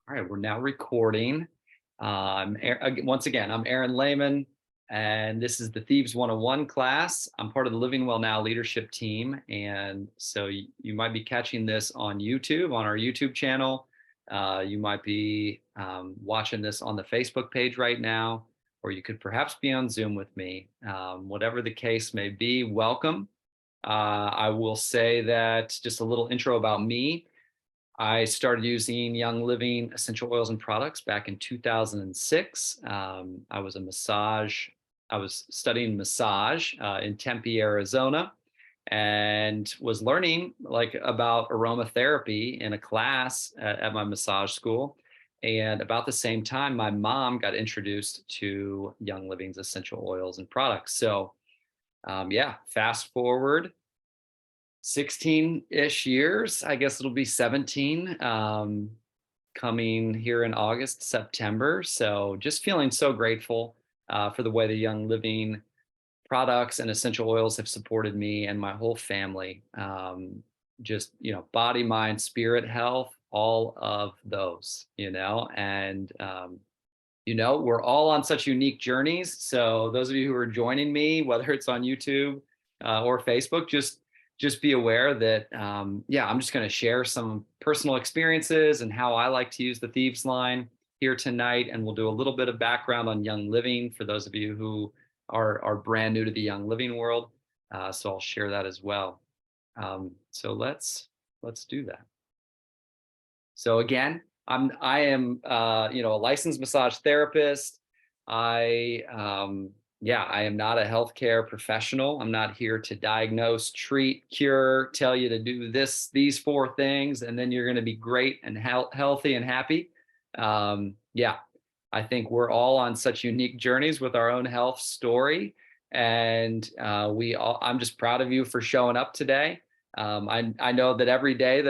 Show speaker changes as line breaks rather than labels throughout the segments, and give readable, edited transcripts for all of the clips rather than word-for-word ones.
All right, we're now recording. Once again, I'm Aaron Lehman, and this is the Thieves 101 class. I'm part of the Living Well Now leadership team. And so you might be catching this on YouTube, on our YouTube channel. You might be watching this on the Facebook page right now, or you could perhaps be on Zoom with me. Whatever the case may be, welcome. I will say that just a little intro about me. I started using Young Living essential oils and products back in 2006. I was studying massage in Tempe, Arizona, and was learning about aromatherapy in a class at my massage school. And about the same time, my mom got introduced to Young Living's essential oils and products. So yeah, fast forward 16-ish years. I guess it'll be 17 coming here in August, September. So just feeling so grateful for the way the Young Living products and essential oils have supported me and my whole family. Body, mind, spirit health, all of those, we're all on such unique journeys. So those of you who are joining me, whether it's on YouTube or Facebook, just be aware that, I'm just going to share some personal experiences and how I like to use the Thieves line here tonight. And we'll do a little bit of background on Young Living for those of you who are brand new to the Young Living world. So I'll share that as well. So let's do that. So again, I am a licensed massage therapist. I am not a healthcare professional. I'm not here to diagnose, treat, cure, tell you to do these four things, and then you're going to be great and healthy and happy. I think we're all on such unique journeys with our own health story, and I'm just proud of you for showing up today. I know that every day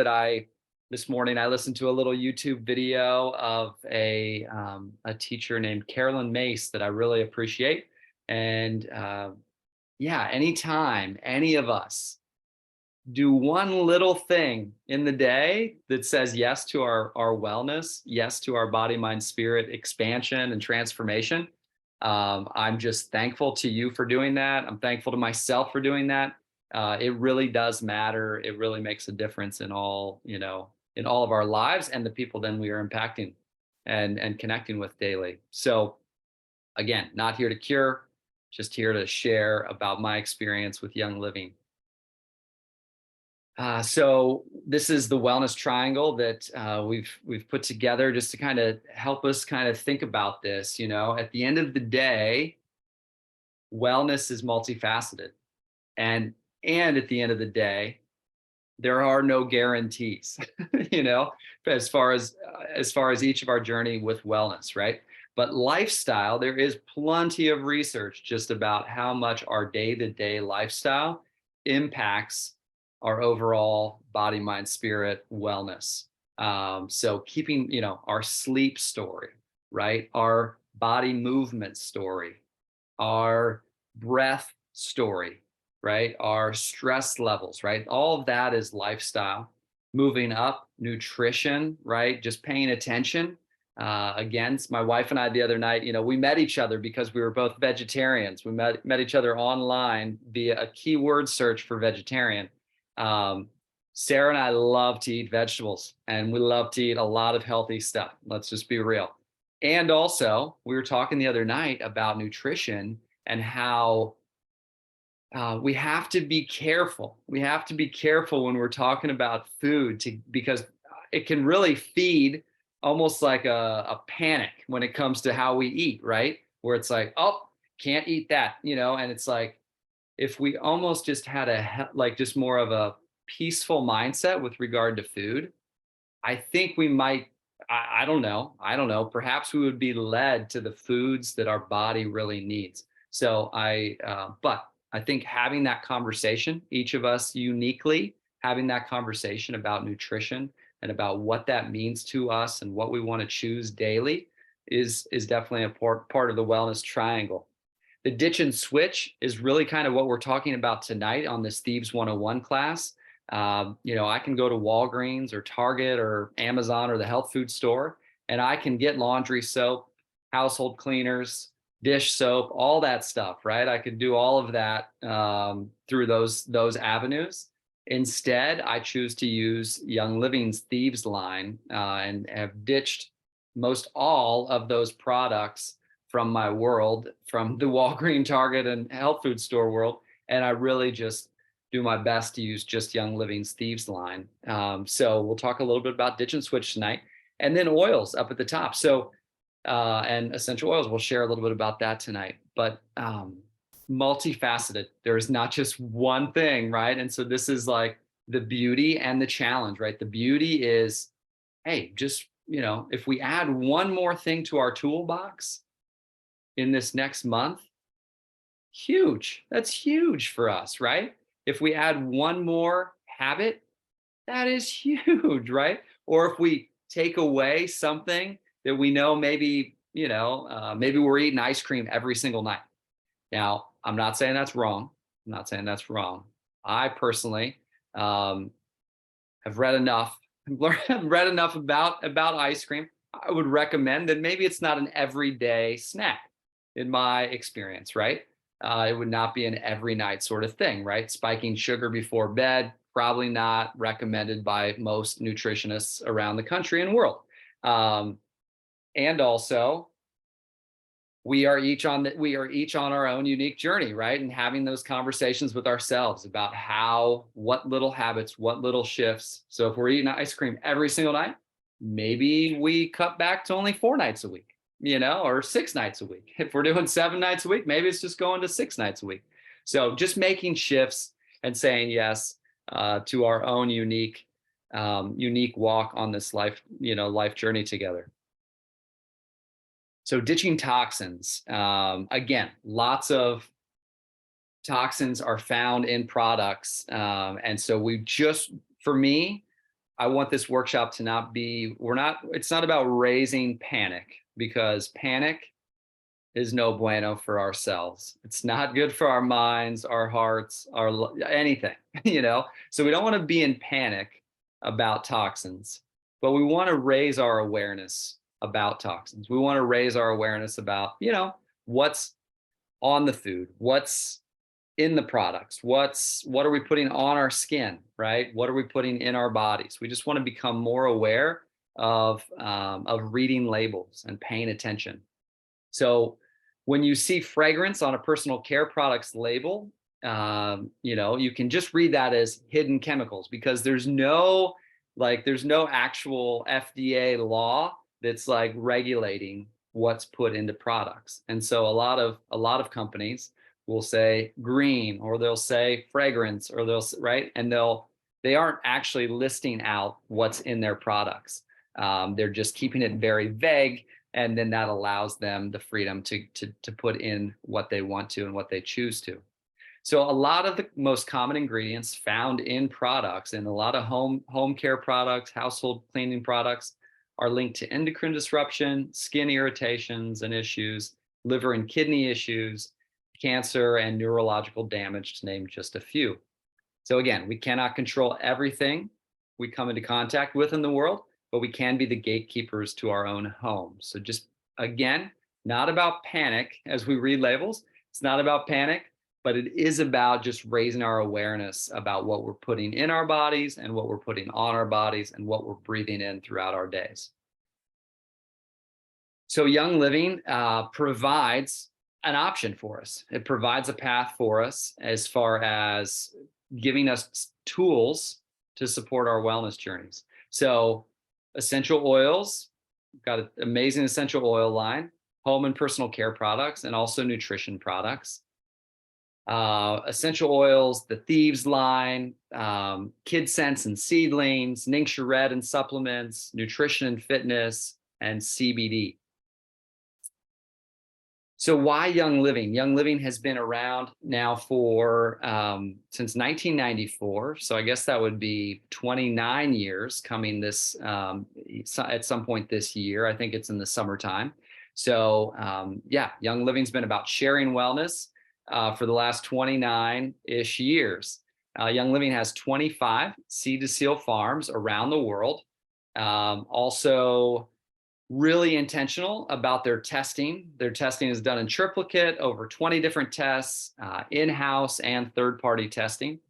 this morning, I listened to a little YouTube video of a teacher named Carolyn Mace that I really appreciate. And anytime any of us do one little thing in the day that says yes to our wellness, yes to our body, mind, spirit expansion and transformation, I'm just thankful to you for doing that. I'm thankful to myself for doing that. It really does matter. It really makes a difference in all of our lives and the people then we are impacting and connecting with daily. So again, not here to cure, just here to share about my experience with Young Living. So this is the wellness triangle that we've put together just to kind of help us kind of think about this. At the end of the day, wellness is multifaceted, and at the end of the day, there are no guarantees, as far as each of our journey with wellness, right? But lifestyle, there is plenty of research just about how much our day-to-day lifestyle impacts our overall body, mind, spirit wellness. So keeping, our sleep story, right? Our body movement story, our breath story, right? Our stress levels, right? All of that is lifestyle. Moving up, nutrition, right? Just paying attention. Again, my wife and I the other night, we met each other because we were both vegetarians. We met each other online via a keyword search for vegetarian. Sarah and I love to eat vegetables, and we love to eat a lot of healthy stuff. Let's just be real. And also, we were talking the other night about nutrition and how we have to be careful. We have to be careful when we're talking about food because it can really feed almost like a panic when it comes to how we eat, right? Where it's like, oh, can't eat that, and it's like, if we almost just had just more of a peaceful mindset with regard to food, I think we might, I don't know, perhaps we would be led to the foods that our body really needs. So but I think having that conversation, each of us uniquely having that conversation about nutrition and about what that means to us and what we want to choose daily is definitely a part of the wellness triangle. The ditch and switch is really kind of what we're talking about tonight on this Thieves 101 class. I can go to Walgreens or Target or Amazon or the health food store and I can get laundry soap, household cleaners, dish soap, all that stuff, right? I could do all of that through those avenues. Instead, I choose to use Young Living's Thieves line and have ditched most all of those products from my world, from the Walgreens, Target, and health food store world. And I really just do my best to use just Young Living's Thieves line. So we'll talk a little bit about ditch and switch tonight, and then oils up at the top. So and essential oils, we'll share a little bit about that tonight. But multifaceted. There is not just one thing, right? And so this is like the beauty and the challenge, right? The beauty is, hey, just, if we add one more thing to our toolbox in this next month, huge. That's huge for us, right? If we add one more habit, that is huge, right? Or if we take away something that we know maybe, maybe we're eating ice cream every single night. Now, I'm not saying that's wrong. I'm not saying that's wrong. I personally have read enough, read enough about ice cream. I would recommend that maybe it's not an everyday snack in my experience, right? It would not be an every night sort of thing, right? Spiking sugar before bed, probably not recommended by most nutritionists around the country and world. And also, we are each on our own unique journey, right? And having those conversations with ourselves about what little habits, what little shifts. So if we're eating ice cream every single night, maybe we cut back to only 4 nights a week, or 6 nights a week. If we're doing 7 nights a week, maybe it's just going to 6 nights a week. So just making shifts and saying yes to our own unique walk on this life journey together. So ditching toxins. Again, lots of toxins are found in products. And so for me, I want this workshop to not be, it's not about raising panic, because panic is no bueno for ourselves. It's not good for our minds, our hearts, anything, So we don't want to be in panic about toxins, but we want to raise our awareness about toxins. We want to raise our awareness about, what's on the food, what's in the products, what are we putting on our skin, right? What are we putting in our bodies? We just want to become more aware of reading labels and paying attention. So when you see fragrance on a personal care products label, you can just read that as hidden chemicals, because there's no actual FDA law that's like regulating what's put into products. And so a lot of companies will say green, or they'll say fragrance, or right, and they aren't actually listing out what's in their products. They're just keeping it very vague, and then that allows them the freedom to put in what they want to and what they choose to. So a lot of the most common ingredients found in products, and a lot of home care products, household cleaning products, are linked to endocrine disruption, skin irritations and issues, liver and kidney issues, cancer, and neurological damage, to name just a few. So again, we cannot control everything we come into contact with in the world, but we can be the gatekeepers to our own home. So just, again, not about panic as we read labels. It's not about panic, but it is about just raising our awareness about what we're putting in our bodies and what we're putting on our bodies and what we're breathing in throughout our days. So Young Living provides an option for us. It provides a path for us as far as giving us tools to support our wellness journeys. So essential oils, we've got an amazing essential oil line, home and personal care products, and also nutrition products. Essential oils, the Thieves line, Kid Sense and Seedlings, Ningxia Red and supplements, nutrition and fitness, and CBD. So why Young Living? Young Living has been around now for since 1994. So I guess that would be 29 years coming this at some point this year. I think it's in the summertime. So yeah, Young Living's been about sharing wellness for the last 29-ish years. Young Living has 25 seed to seal farms around the world. Also, really intentional about their testing. Their testing is done in triplicate, over 20 different tests, in-house and third-party testing.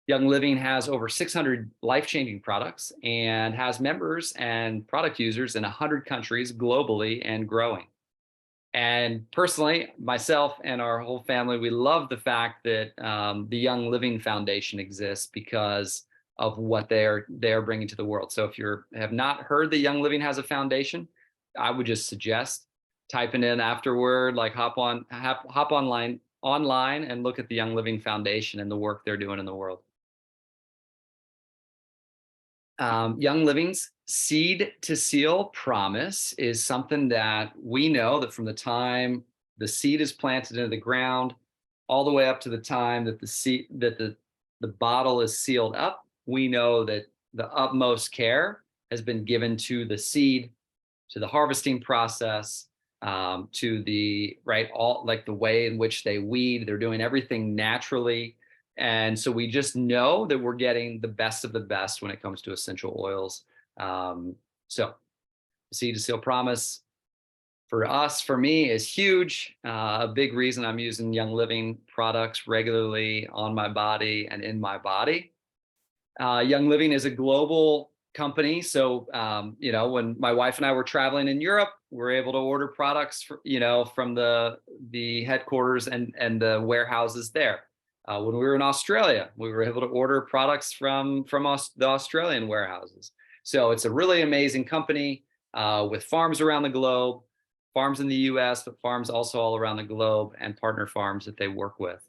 Young Living has over 600 life-changing products and has members and product users in 100 countries globally and growing. And personally, myself and our whole family, we love the fact that the Young Living Foundation exists because of what they're bringing to the world. So if you have not heard that Young Living has a foundation, I would just suggest typing in afterward, like hop online and look at the Young Living Foundation and the work they're doing in the world. Young Living's seed to seal promise is something that we know that from the time the seed is planted into the ground, all the way up to the time that the bottle is sealed up, we know that the utmost care has been given to the seed, to the harvesting process, to all like the way in which they weed. They're doing everything naturally. And so we just know that we're getting the best of the best when it comes to essential oils. So seed to seal promise for us, for me, is huge. A big reason I'm using Young Living products regularly on my body and in my body. Young Living is a global company. So, when my wife and I were traveling in Europe, we were able to order products, from the headquarters and the warehouses there. When we were in Australia, we were able to order products from the Australian warehouses. So it's a really amazing company with farms around the globe, farms in the US, but farms also all around the globe, and partner farms that they work with.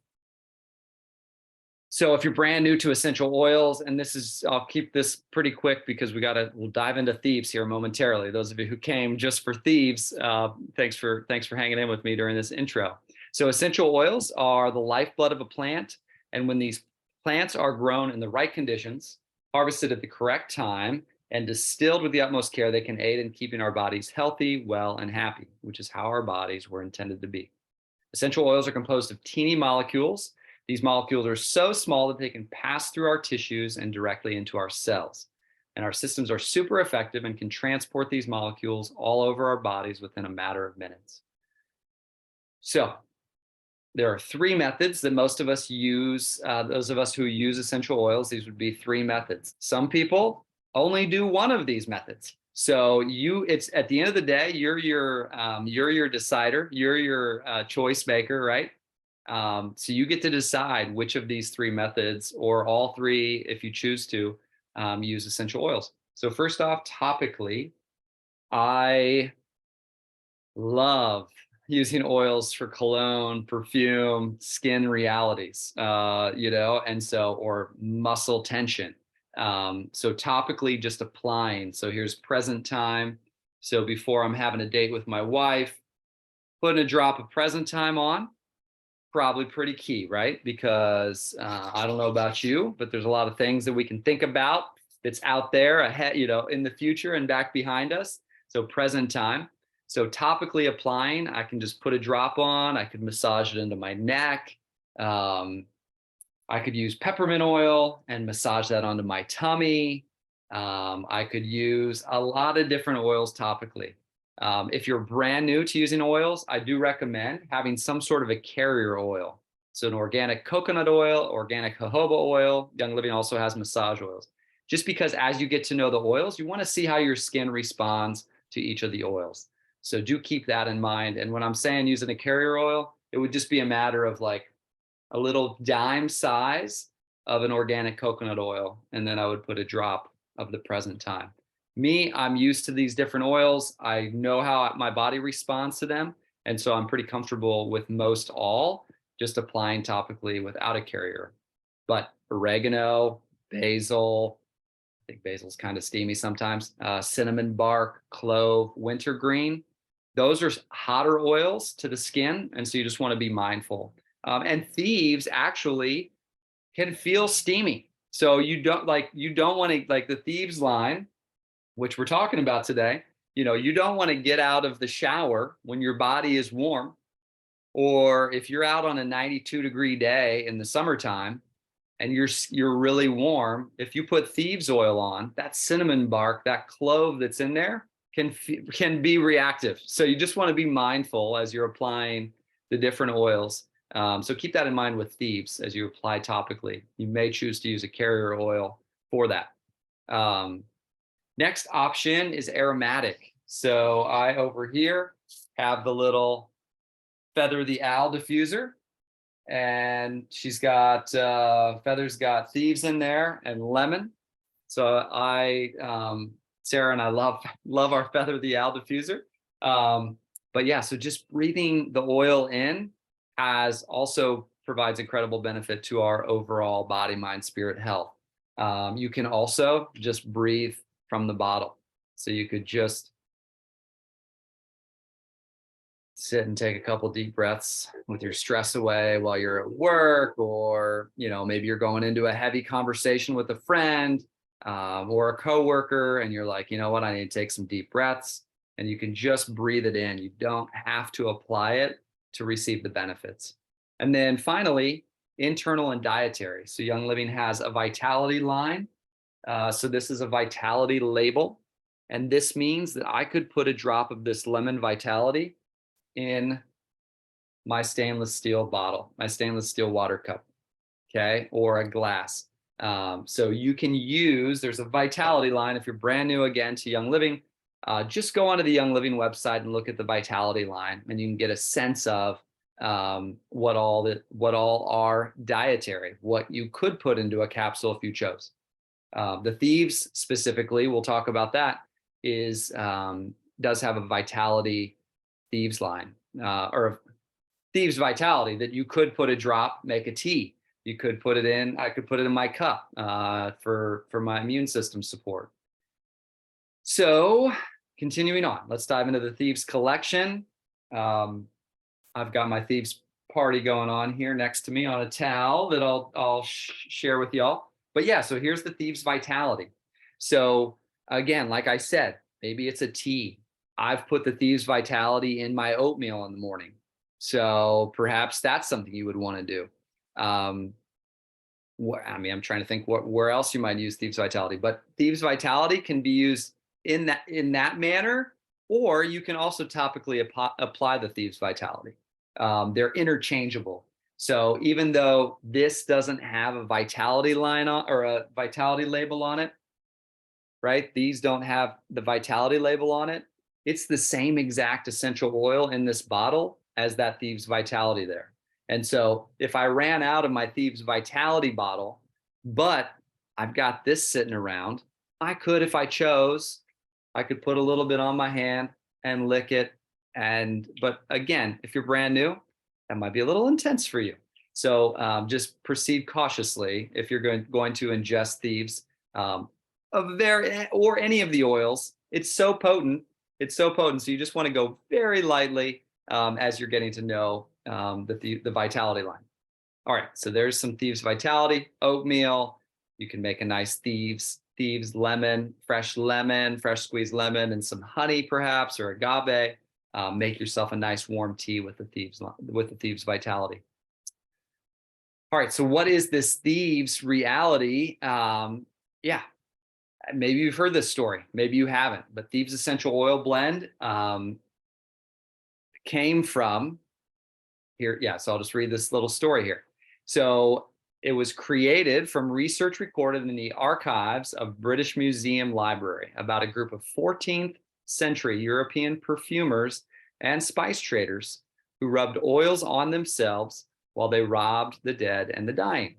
So if you're brand new to essential oils, and I'll keep this pretty quick because we'll dive into Thieves here momentarily. Those of you who came just for Thieves, thanks for hanging in with me during this intro. So essential oils are the lifeblood of a plant. And when these plants are grown in the right conditions, harvested at the correct time, and distilled with the utmost care, they can aid in keeping our bodies healthy, well, and happy, which is how our bodies were intended to be. Essential oils are composed of teeny molecules. These molecules are so small that they can pass through our tissues and directly into our cells. And our systems are super effective and can transport these molecules all over our bodies within a matter of minutes. So there are 3 methods that most of us use. Those of us who use essential oils, these would be 3 methods. Some people only do one of these methods. So it's at the end of the day, you're your decider, you're your choice maker, right? So you get to decide which of these 3 methods, or all 3, if you choose to, use essential oils. So first off, topically, I love using oils for cologne, perfume, skin realities, or muscle tension. So topically, just applying. So here's present time. So before I'm having a date with my wife, putting a drop of present time on, probably pretty key, right? Because I don't know about you, but there's a lot of things that we can think about that's out there ahead, in the future and back behind us. So present time. So topically applying, I can just put a drop on. I could massage it into my neck. I could use peppermint oil and massage that onto my tummy. I could use a lot of different oils topically. If you're brand new to using oils, I do recommend having some sort of a carrier oil. So an organic coconut oil, organic jojoba oil. Young Living also has massage oils. Just because as you get to know the oils, you want to see how your skin responds to each of the oils. So do keep that in mind. And when I'm saying using a carrier oil, it would just be a matter of like a little dime size of an organic coconut oil. And then I would put a drop of the present time. Me, I'm used to these different oils. I know how my body responds to them. And so I'm pretty comfortable with most all, just applying topically without a carrier. But oregano, basil, I think basil's kind of steamy sometimes, cinnamon bark, clove, wintergreen, those are hotter oils to the skin. And so you just want to be mindful. And Thieves actually can feel steamy. So you don't want to, like the Thieves line, which we're talking about today, you don't want to get out of the shower when your body is warm, or if you're out on a 92-degree day in the summertime and you're really warm, if you put Thieves oil on, that cinnamon bark, that clove that's in there, can be reactive. So you just want to be mindful as you're applying the different oils. So keep that in mind with Thieves as you apply topically. You may choose to use a carrier oil for that. Next option is aromatic. So I over here have the little Feather the Owl diffuser, and she's got Feather's got Thieves in there and lemon. So Sarah and I love our Feather the Owl diffuser. But yeah, so just breathing the oil in also provides incredible benefit to our overall body, mind, spirit health. You can also just breathe from the bottle. So you could just sit and take a couple deep breaths with your stress away while you're at work, or maybe you're going into a heavy conversation with a friend or a coworker, and you're like, you know what, I need to take some deep breaths, and you can just breathe it in. You don't have to apply it to receive the benefits. And then finally, internal and dietary. So Young Living has a vitality line. So this is a vitality label, and this means that I could put a drop of this lemon vitality in my stainless steel bottle, my stainless steel water cup, okay, or a glass. So you can there's a vitality line. If you're brand new again to Young Living, just go onto the Young Living website and look at the vitality line, and you can get a sense of what all are dietary, what you could put into a capsule if you chose. The Thieves specifically, we'll talk about that, does have a vitality Thieves line, or Thieves vitality that you could put a drop, make a tea. You could put it in, I could put it in my cup for my immune system support. So continuing on, let's dive into the Thieves collection. I've got my Thieves party going on here next to me on a towel that I'll share with y'all. But yeah, so here's the Thieves vitality. So again, like I said, maybe it's a tea. I've put the Thieves vitality in my oatmeal in the morning. So perhaps that's something you would want to do. I'm trying to think where else you might use Thieves vitality, but Thieves vitality can be used in that manner, or you can also topically apply the Thieves vitality. They're interchangeable. So even though this doesn't have a vitality line on, or a vitality label on it, right? These don't have the vitality label on it. It's the same exact essential oil in this bottle as that Thieves vitality there. And so if I ran out of my Thieves vitality bottle, but I've got this sitting around, I could, if I chose, I could put a little bit on my hand and lick it. But again, if you're brand new, that might be a little intense for you. So just proceed cautiously if you're going to ingest Thieves or any of the oils. It's so potent. It's so potent. So you just want to go very lightly as you're getting to know the vitality line. All right, so there's some Thieves vitality, oatmeal. You can make a nice Thieves lemon, fresh squeezed lemon, and some honey perhaps, or agave. Make yourself a nice warm tea with the Thieves vitality. All right, so what is this Thieves reality? Yeah, maybe you've heard this story, maybe you haven't, but Thieves essential oil blend came from here. Yeah, so I'll just read this little story here. So it was created from research recorded in the archives of British Museum Library about a group of 14th century European perfumers and spice traders who rubbed oils on themselves while they robbed the dead and the dying.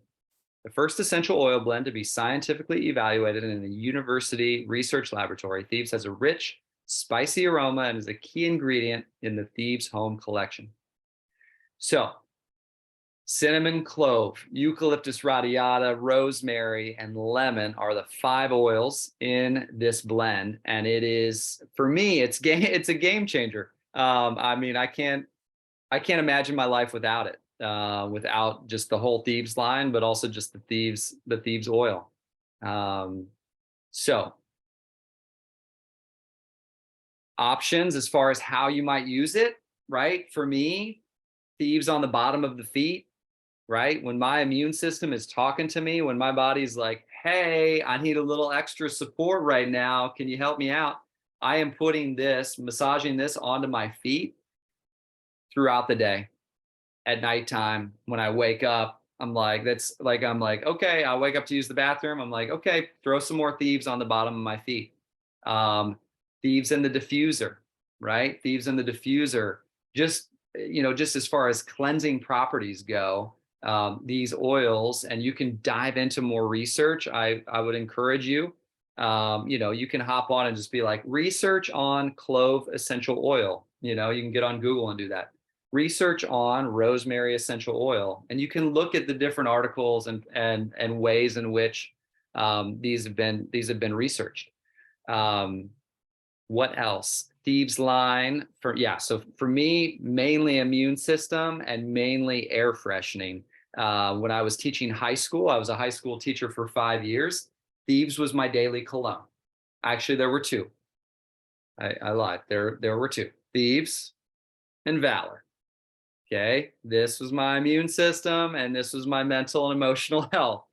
The first essential oil blend to be scientifically evaluated in a university research laboratory, Thieves has a rich, spicy aroma and is a key ingredient in the Thieves home collection. So, cinnamon, clove, eucalyptus radiata, rosemary, and lemon are the 5 oils in this blend, and it is, for me, it's a game changer. I can't imagine my life without it, without just the whole Thieves line, but also just the Thieves oil. So options as far as how you might use it, right? For me, Thieves on the bottom of the feet, right? When my immune system is talking to me, when my body's like, hey, I need a little extra support right now, can you help me out? I am putting this, massaging this onto my feet throughout the day. At nighttime, when I wake up, I'm like, okay, I wake up to use the bathroom. I'm like, okay, throw some more Thieves on the bottom of my feet. Um, Thieves in the diffuser, right? Thieves in the diffuser. Just, just as far as cleansing properties go, these oils, and you can dive into more research. I would encourage you. You can hop on and just be like, research on clove essential oil. You can get on Google and do that. Research on rosemary essential oil, and you can look at the different articles and ways in which these have been researched. What else? Thieves line so for me, mainly immune system and mainly air freshening. When I was teaching high school, I was a high school teacher for 5 years. Thieves was my daily cologne. Actually, there were two. I lied. There were two. Thieves and Valor. Okay, this was my immune system and this was my mental and emotional health.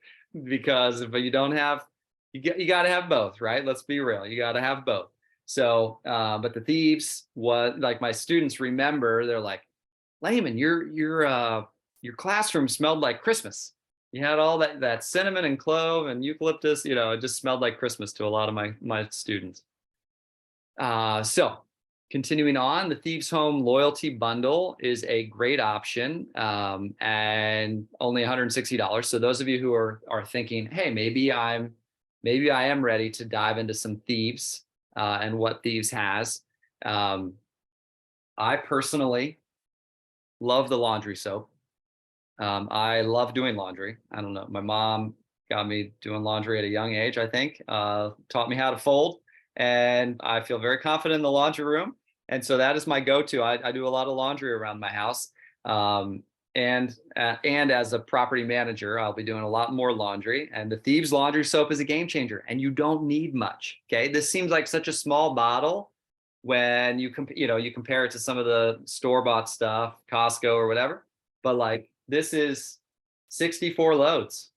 Because if you don't have, you got to have both, right? Let's be real, you got to have both. So but the Thieves was like, my students remember, they're like, Layman, your classroom smelled like Christmas. You had all that cinnamon and clove and eucalyptus, it just smelled like Christmas to a lot of my students. So continuing on, the Thieves Home Loyalty Bundle is a great option, and only $160. So those of you who are thinking, hey, maybe I am ready to dive into some Thieves and what Thieves has. I personally love the laundry soap. I love doing laundry. I don't know. My mom got me doing laundry at a young age, I think, taught me how to fold. And I feel very confident in the laundry room. And so that is my go-to. I do a lot of laundry around my house. And as a property manager, I'll be doing a lot more laundry. And the Thieves laundry soap is a game changer, and you don't need much. Okay, this seems like such a small bottle when you compare it to some of the store-bought stuff, Costco or whatever. But like, this is 64 loads.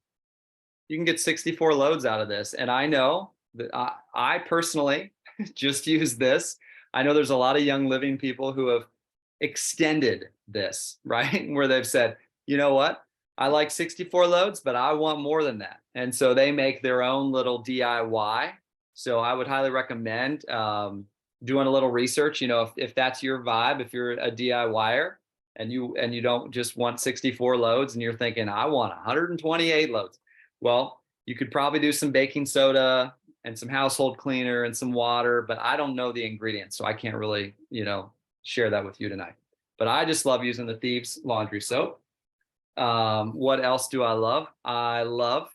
You can get 64 loads out of this, and I know that I personally just use this. I know there's a lot of Young Living people who have extended this, right? Where they've said, you know what? I like 64 loads, but I want more than that. And so they make their own little DIY. So I would highly recommend doing a little research, if that's your vibe, if you're a DIYer and you don't just want 64 loads and you're thinking, I want 128 loads. Well, you could probably do some baking soda and some household cleaner and some water, but I don't know the ingredients, so I can't really, share that with you tonight. But I just love using the Thieves laundry soap. What else do I love? I love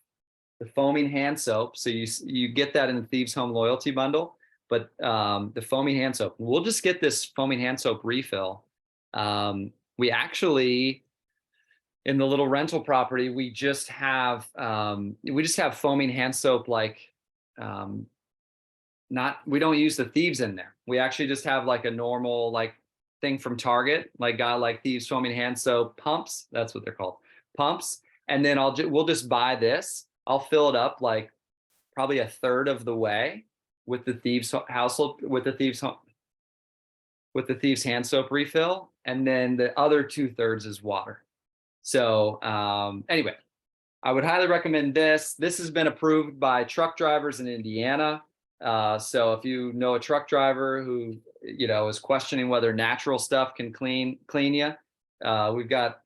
the foaming hand soap. So you get that in the Thieves Home Loyalty Bundle, but the foaming hand soap. We'll just get this foaming hand soap refill. We actually, in the little rental property, we just have foaming hand soap, like we don't use the Thieves in there. We actually just have like a normal thing from Target, like Thieves foaming hand soap pumps. That's what they're called, pumps. And then we'll just buy this. I'll fill it up like probably a third of the way with the Thieves hand soap refill, and then the other 2/3 is water. So anyway, I would highly recommend this. This has been approved by truck drivers in Indiana. So if you know a truck driver who is questioning whether natural stuff can clean you, we've got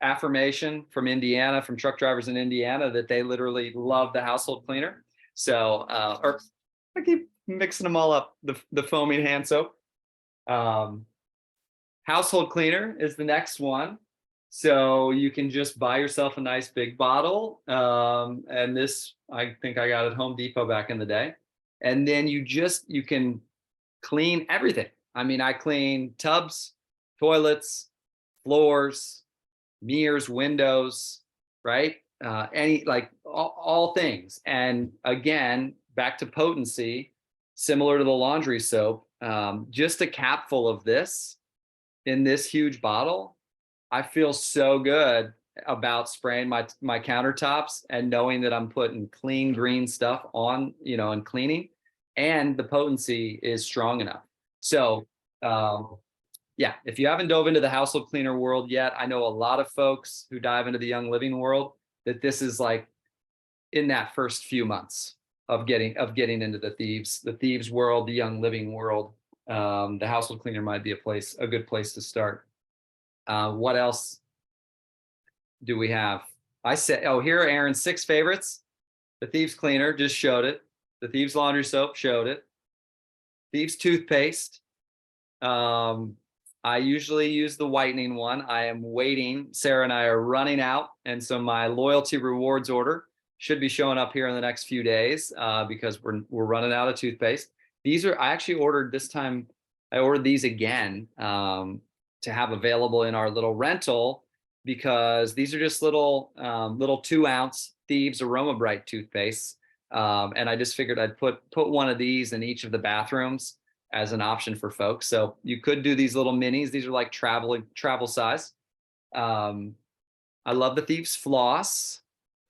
affirmation from Indiana, from truck drivers in Indiana, that they literally love the household cleaner. So or I keep mixing them all up. The foaming hand soap. Household cleaner is the next one. So you can just buy yourself a nice big bottle. And this, I think I got at Home Depot back in the day. And then you can clean everything. I mean, I clean tubs, toilets, floors, mirrors, windows, right? All things. And again, back to potency, similar to the laundry soap, just a capful of this in this huge bottle, I feel so good about spraying my countertops and knowing that I'm putting clean green stuff on, and cleaning. and the potency is strong enough. So yeah, if you haven't dove into the household cleaner world yet, I know a lot of folks who dive into the Young Living world that this is like in that first few months of getting into the Thieves world, the Young Living world. The household cleaner might be a good place to start. What else do we have? I said, oh, here are Aaron's 6 favorites. The Thieves cleaner, just showed it. The Thieves laundry soap, showed it. Thieves toothpaste. I usually use the whitening one. I am waiting. Sarah and I are running out, and so my loyalty rewards order should be showing up here in the next few days because we're running out of toothpaste. I actually ordered this time. I ordered these again to have available in our little rental because these are just little 2-ounce Thieves Aroma Bright toothpaste, and I just figured I'd put one of these in each of the bathrooms as an option for folks. So you could do these little minis. These are like travel size. I love the Thieves floss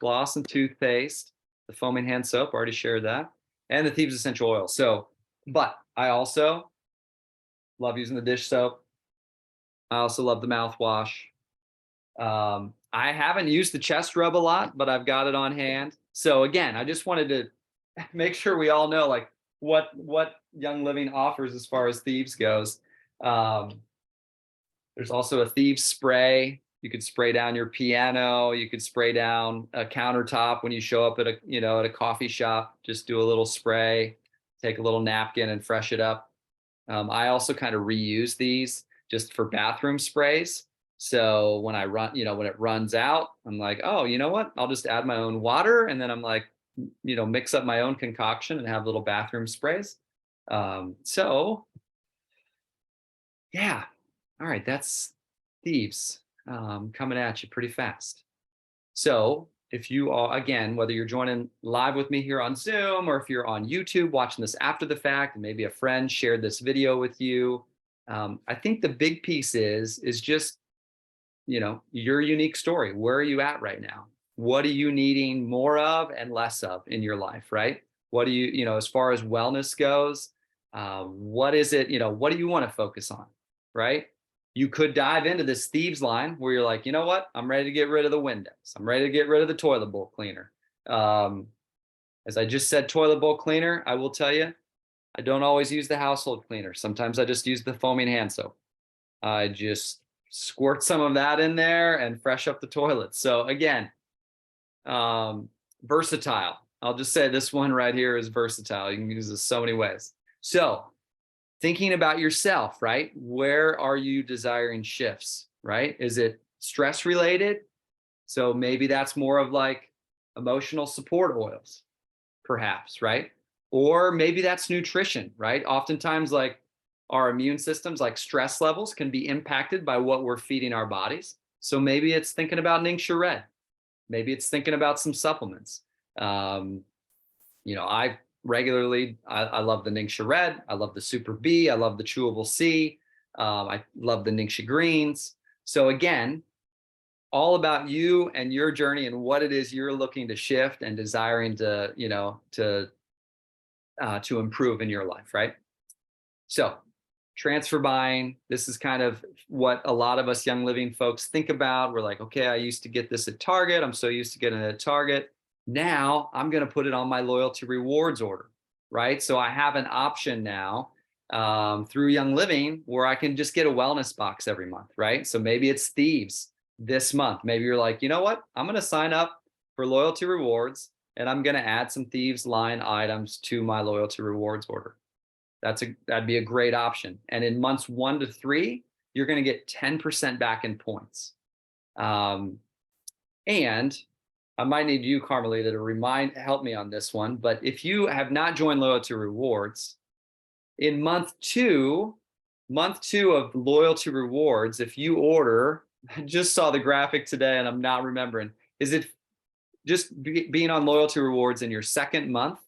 and toothpaste, the foaming hand soap, already shared that, and the Thieves essential oil. So, but I also love using the dish soap. I also love the mouthwash. I haven't used the chest rub a lot, but I've got it on hand. So again, I just wanted to make sure we all know like what Young Living offers as far as Thieves goes. There's also a Thieves spray. You could spray down your piano. You could spray down a countertop when you show up at a coffee shop. Just do a little spray, take a little napkin and fresh it up. I also kind of reuse these just for bathroom sprays. So when when it runs out, I'm like, oh, you know what? I'll just add my own water, and then I'm like, mix up my own concoction and have little bathroom sprays. So yeah, all right, that's Thieves coming at you pretty fast. So if you are, again, whether you're joining live with me here on Zoom or if you're on YouTube watching this after the fact, and maybe a friend shared this video with you, I think the big piece is just, your unique story. Where are you at right now? What are you needing more of and less of in your life, right? What do you, as far as wellness goes, what is it, what do you want to focus on, right? You could dive into this Thieves line where you're like, you know what? I'm ready to get rid of the Windex. I'm ready to get rid of the toilet bowl cleaner. As I just said, toilet bowl cleaner, I will tell you, I don't always use the household cleaner. Sometimes I just use the foaming hand soap. I just squirt some of that in there and fresh up the toilet. So again, versatile. I'll just say this one right here is versatile. You can use this so many ways. So thinking about yourself, right? Where are you desiring shifts, right? Is it stress related? So maybe that's more of like emotional support oils, perhaps, right? Or maybe that's nutrition, right? Oftentimes, like our immune systems, like stress levels, can be impacted by what we're feeding our bodies. So maybe it's thinking about Ningxia Red. Maybe it's thinking about some supplements. I regularly, I love the Ningxia Red. I love the Super B. I love the Chewable C. I love the Ningxia Greens. So again, all about you and your journey and what it is you're looking to shift and desiring to, to improve in your life, right? So transfer buying, this is kind of what a lot of us Young Living folks think about. We're like, okay, I used to get this at Target. I'm so used to getting it at Target. Now I'm going to put it on my loyalty rewards order, right? So I have an option now through Young Living where I can just get a wellness box every month, right? So maybe it's Thieves this month. Maybe you're like, you know what? I'm going to sign up for loyalty rewards and I'm going to add some Thieves line items to my loyalty rewards order. That'd be a great option. And in months 1 to 3, you're going to get 10% back in points. And I might need you, Carmelita, to help me on this one. But if you have not joined Loyalty Rewards, in month two of Loyalty Rewards, if you order, I just saw the graphic today and I'm not remembering, is it just being on Loyalty Rewards in your second month?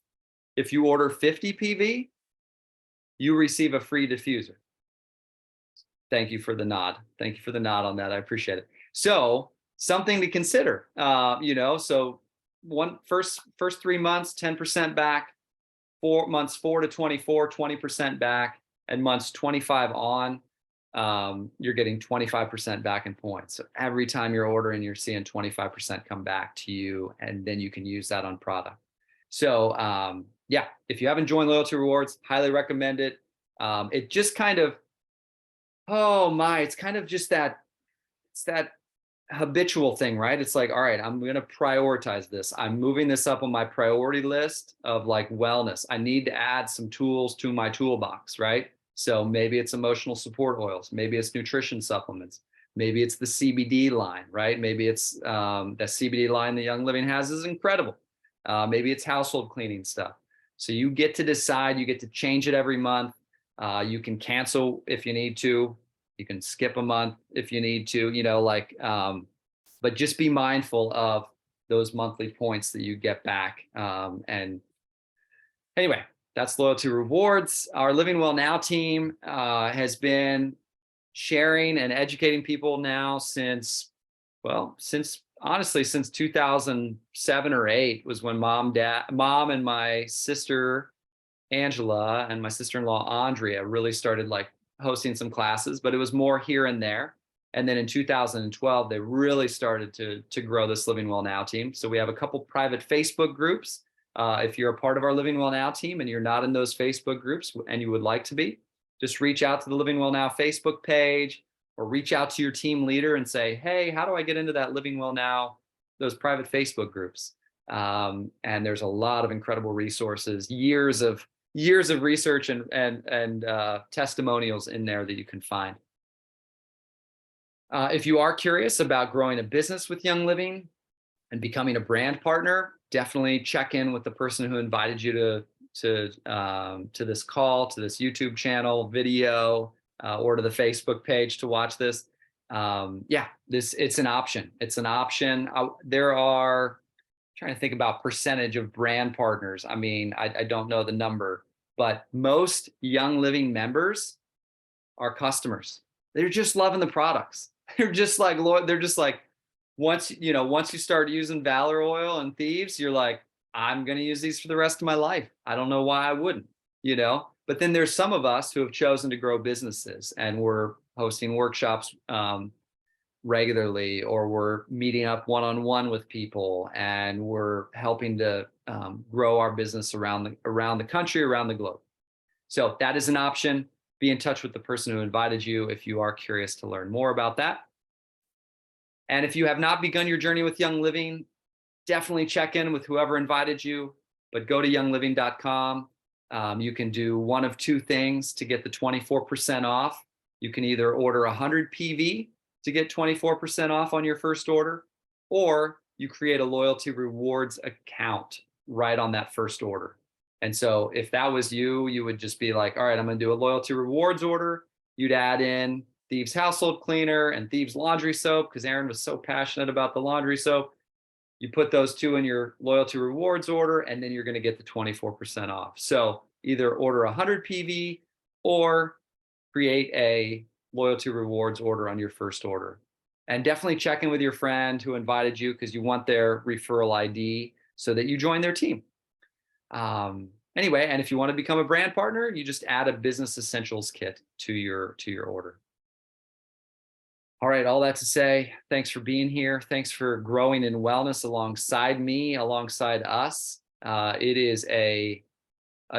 If you order 50 PV, you receive a free diffuser. Thank you for the nod. Thank you for the nod on that. I appreciate it. So something to consider, so first 3 months, 10% back. months 4 to 24, 20% back, and months 25 on, you're getting 25% back in points. So every time you're ordering, you're seeing 25% come back to you, and then you can use that on product. So yeah, if you haven't joined Loyalty Rewards, highly recommend it. It just kind of, oh my, it's kind of just that, it's that habitual thing, right? It's like, all right, I'm going to prioritize this. I'm moving this up on my priority list of like wellness. I need to add some tools to my toolbox, right? So maybe it's emotional support oils, maybe it's nutrition supplements, maybe it's the CBD line, right? Maybe it's that CBD line that Young Living has is incredible. Maybe it's household cleaning stuff. So you get to decide, you get to change it every month. You can cancel if you need to. You can skip a month if you need to, but just be mindful of those monthly points that you get back. And anyway, that's Loyalty Rewards. Our Living Well Now team has been sharing and educating people now since honestly, since 2007 or 8 was when mom and my sister Angela and my sister-in-law Andrea really started like hosting some classes, but it was more here and there. And then in 2012, they really started to grow this Living Well Now team. So we have a couple private Facebook groups. If you're a part of our Living Well Now team and you're not in those Facebook groups and you would like to be, just reach out to the Living Well Now Facebook page or reach out to your team leader and say, hey, how do I get into that Living Well Now, those private Facebook groups? And there's a lot of incredible resources, years of research and testimonials in there that you can find. If you are curious about growing a business with Young Living and becoming a brand partner, definitely check in with the person who invited you to this call, to this YouTube channel video, or to the Facebook page to watch this. Yeah, it's an option. It's an option. There are, trying to think about percentage of brand partners. I mean, I don't know the number, but most Young Living members are customers. They're just loving the products. They're just like, once you start using Valor Oil and Thieves, you're like, I'm going to use these for the rest of my life. I don't know why I wouldn't, but then there's some of us who have chosen to grow businesses, and we're hosting workshops regularly, or we're meeting up one-on-one with people, and we're helping to grow our business around the country, around the globe. So that is an option. Be in touch with the person who invited you if you are curious to learn more about that. And if you have not begun your journey with Young Living, definitely check in with whoever invited you, but go to youngliving.com. You can do one of two things to get the 24% off. You can either order 100 PV to get 24% off on your first order, or you create a Loyalty Rewards account right on that first order. And so if that was you, you would just be like, all right, I'm going to do a Loyalty Rewards order. You'd add in Thieves household cleaner and Thieves laundry soap, because Aaron was so passionate about the laundry soap. You put those two in your Loyalty Rewards order, and then you're going to get the 24% off. So either order 100 PV or create a Loyalty Rewards order on your first order. And definitely check in with your friend who invited you, because you want their referral ID so that you join their team. Anyway, and if you want to become a brand partner, you just add a business essentials kit to your order. All right, all that to say, thanks for being here. Thanks for growing in wellness alongside me, alongside us. It is a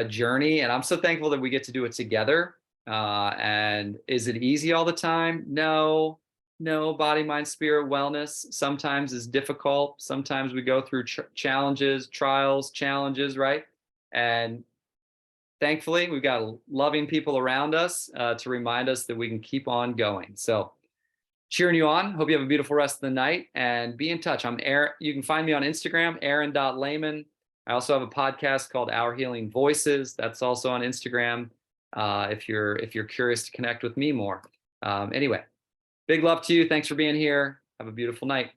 journey, and I'm so thankful that we get to do it together. And is it easy all the time? No, body, mind, spirit, wellness sometimes is difficult. Sometimes we go through challenges, right? And thankfully, we've got loving people around us to remind us that we can keep on going. So cheering you on. Hope you have a beautiful rest of the night, and be in touch. I'm Aaron. You can find me on Instagram, aaron.lehman. I also have a podcast called Our Healing Voices. That's also on Instagram. If you're curious to connect with me more. Anyway, big love to you. Thanks for being here. Have a beautiful night.